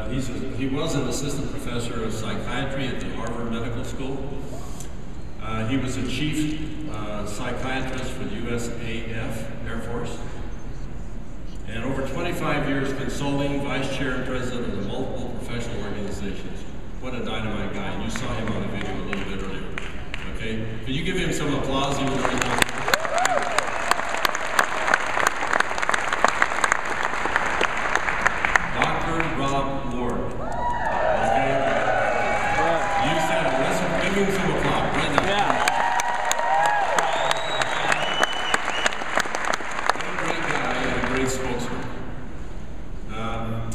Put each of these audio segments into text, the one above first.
He was an assistant professor of psychiatry at the Harvard Medical School. He was a chief psychiatrist for the USAF Air Force. And over 25 years consulting, vice chair and president of the multiple professional organizations. What a dynamite guy. And you saw him on the video a little bit earlier. Okay? Could you give him some applause? He was right now.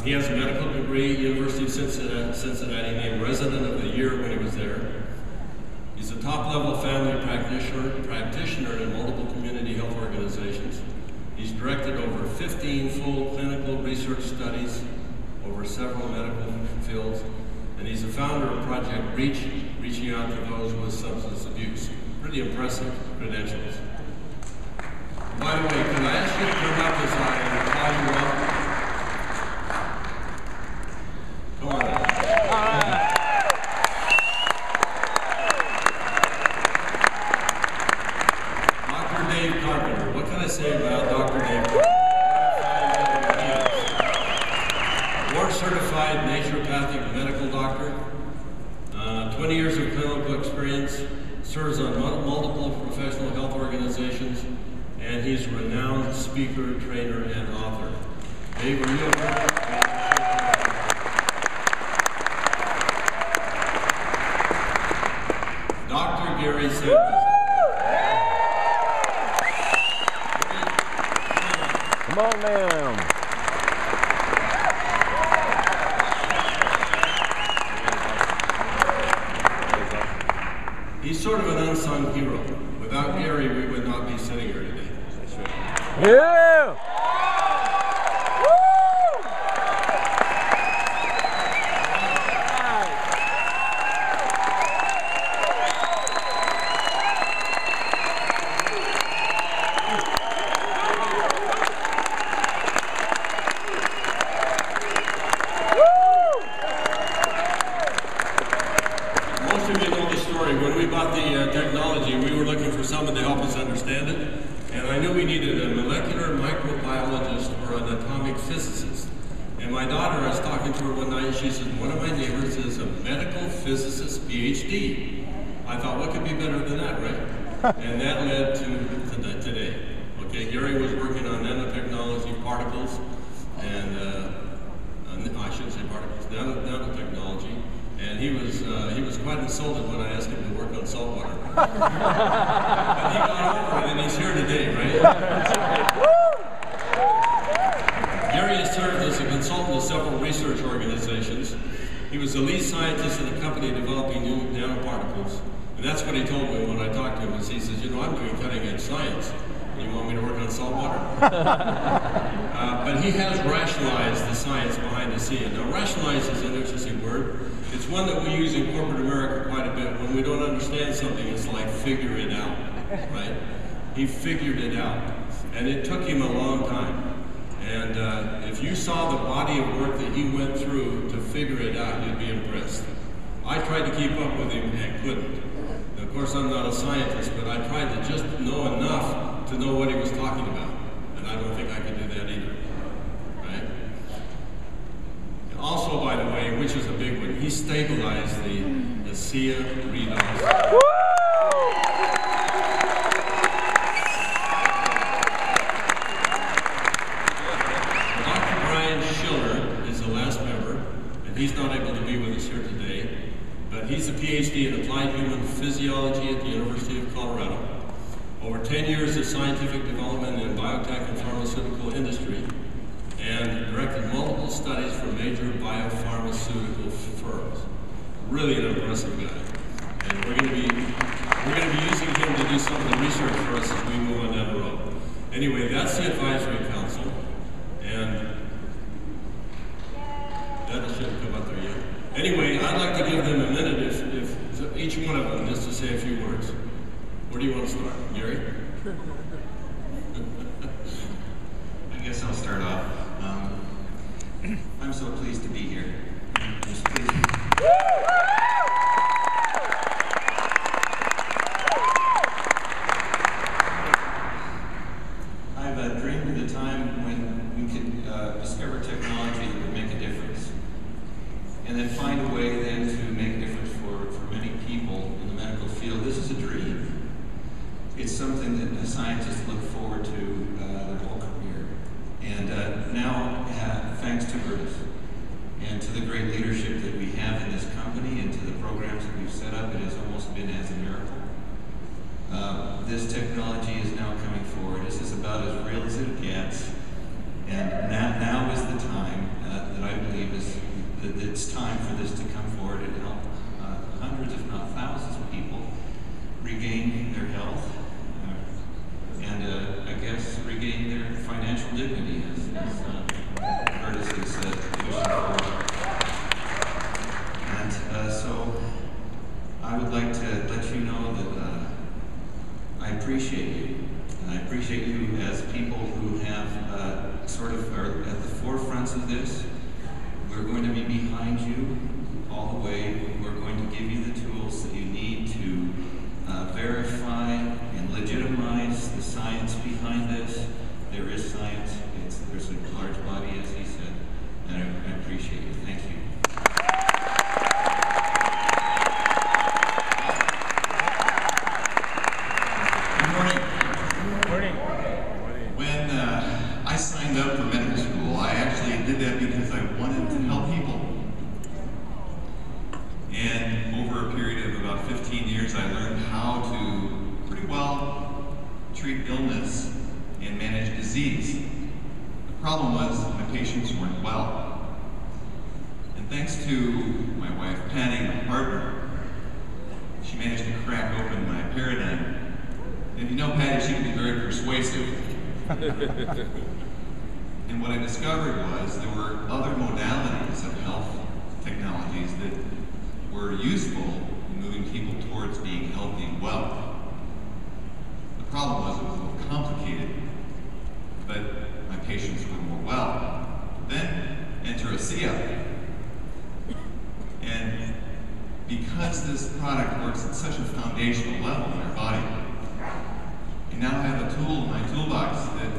He has a medical degree, University of Cincinnati, named Resident of the Year when he was there. He's a top-level family practitioner in multiple community health organizations. He's directed over 15 full clinical research studies over several medical fields, and he's a founder of Project REACH, reaching out to those with substance abuse. Pretty impressive credentials. By the way, can I ask you to turn up this eye and call you up? Certified naturopathic medical doctor, 20 years of clinical experience, serves on multiple professional health organizations, and he's a renowned speaker, trainer, and author. Dave, are you okay? Dr. Gary Santos. Come on, ma'am. He's sort of an unsung hero. Without Gary, we would not be sitting here today. Yeah! When we bought the technology, we were looking for someone to help us understand it, and I knew we needed a molecular microbiologist or an atomic physicist. And my daughter, I was talking to her one night, and she said, one of my neighbors is a medical physicist PhD. I thought, what could be better than that, right? And that led to today. Okay, Gary was working on nanotechnology, particles, and I shouldn't say particles, nanotechnology. And he was quite insulted when I asked him to work on saltwater. But he got over it, and he's here today, right? Gary has served as a consultant to several research organizations. He was the lead scientist in a company developing new nanoparticles. And that's what he told me when I talked to him. He says, you know, I'm doing cutting-edge science. You want me to work on saltwater? But he has rationalized the science behind ASEA. Now, rationalize is an interesting word. It's one that we use in corporate America quite a bit. When we don't understand something, it's like figure it out, right? He figured it out. And it took him a long time. And if you saw the body of work that he went through to figure it out, you'd be impressed. I tried to keep up with him and couldn't. And of course, I'm not a scientist, but I tried to just know enough to know what he was talking about. And I don't think I could do that either, right? Also, by the way, which is a big one, he stabilized the ASEA readout. He's not able to be with us here today, but he's a PhD in applied human physiology at the University of Colorado. Over 10 years of scientific development in biotech and pharmaceutical industry, and directed multiple studies for major biopharmaceutical firms. Really an impressive guy. And we're going to be using him to do some of the research for us as we move on down the road. Anyway, that's the advisory council, and that shouldn't come up there yet. Anyway, I'd like to give them a minute, if each one of them, just to say a few words. Where do you want to start? Gary? I guess I'll start off. I'm so pleased to be here. scientists look forward to their whole career. And now, thanks to Curtis and to the great leadership that we have in this company and to the programs that we've set up, it has almost been as a miracle. This technology is now coming forward. This is about as real as it gets. And now is the time that I believe is that it's time for this to come forward and help hundreds, if not thousands of people regain their health and I guess regain their financial dignity as Curtis has pushing forward. And so I would like to let you know that I appreciate you. And I appreciate you as people who have sort of are at the forefronts of this. We're going to be behind you all the way. We're going to give you the tools that you need to verify and legitimize the science behind this. There is science. There's a large body, as he said, and I appreciate you. Thank you. Good morning. Good morning. When I signed up for medical school, I actually did that because I wanted to help people. And over a period of about 15 years, I learned how to pretty well treat illness and manage disease. The problem was my patients weren't well. And thanks to my wife, Patty, my partner, she managed to crack open my paradigm. And if you know Patty, she can be very persuasive. And what I discovered was there were other modalities of health technologies that were useful in moving people towards being healthy and well. The problem was it was a little complicated, but my patients were more well. Then enter ASEA. And because this product works at such a foundational level in our body, I now have a tool in my toolbox that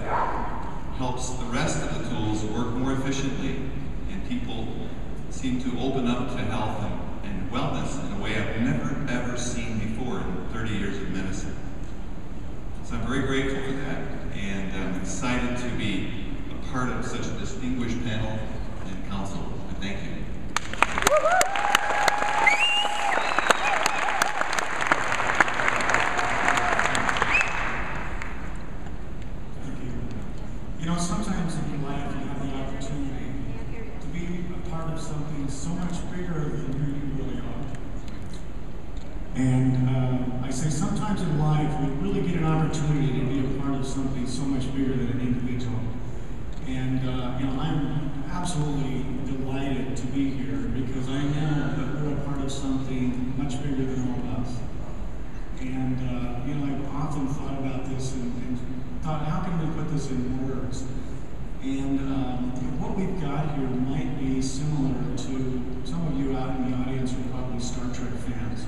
helps the rest of the tools work more efficiently, and people seem to open up to health and wellness in a way I've never ever seen before in 30 years of medicine. So I'm very grateful for that, and I'm excited to be a part of such a distinguished panel and council. And thank you. You know, sometimes in your life you have the opportunity to be a part of something so much bigger than who you really are. And I say sometimes in life we really get an opportunity to be a part of something so much bigger than an individual. And you know, I'm absolutely delighted to be here because I know that we're a part of something much bigger than all of us. And you know, I've often thought about this and thought, how can we put this in words? And what we've got here might be similar to some of you out in the audience are probably Star Trek fans.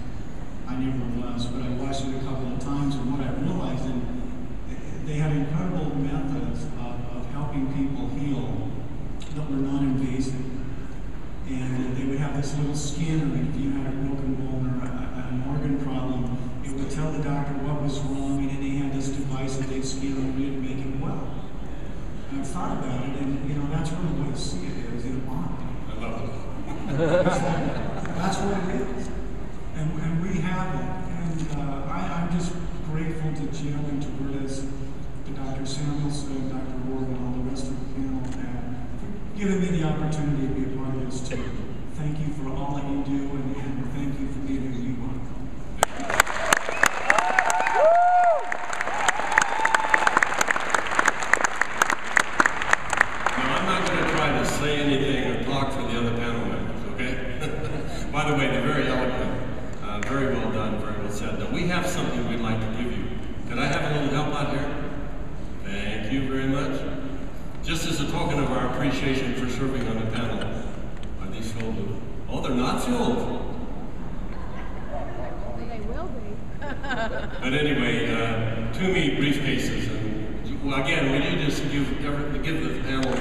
I never was, but I watched it a couple of times, and what I realized is they had incredible methods of helping people heal that were non-invasive. And they would have this little scanner, and if you had a broken bone or an organ problem, it would tell the doctor what was wrong, and then they had this device that they'd scan over it and make it well. And I've thought about it, and you know, that's really what ASEA is in a bond. I love it. That's what it is. And we have it. And I'm just grateful to Jim and to Curtis, to Dr. Samuelson, Dr. Ward, and all the rest of the panel for giving me the opportunity to be a part of this too. Thank you for all that you do, and thank you for being who you are. Now, I'm not going to try to say anything or talk for the other panel members, okay? By the way, they're very eloquent, very well done, very well said. Now, we have something we'd like to give you. Could I have a little help out here? Thank you very much. Just as a token of our appreciation for serving on the panel, are these filled with? Oh, they're not filled. They will be. But anyway, 2 briefcases. And, well, again, will you just give the panel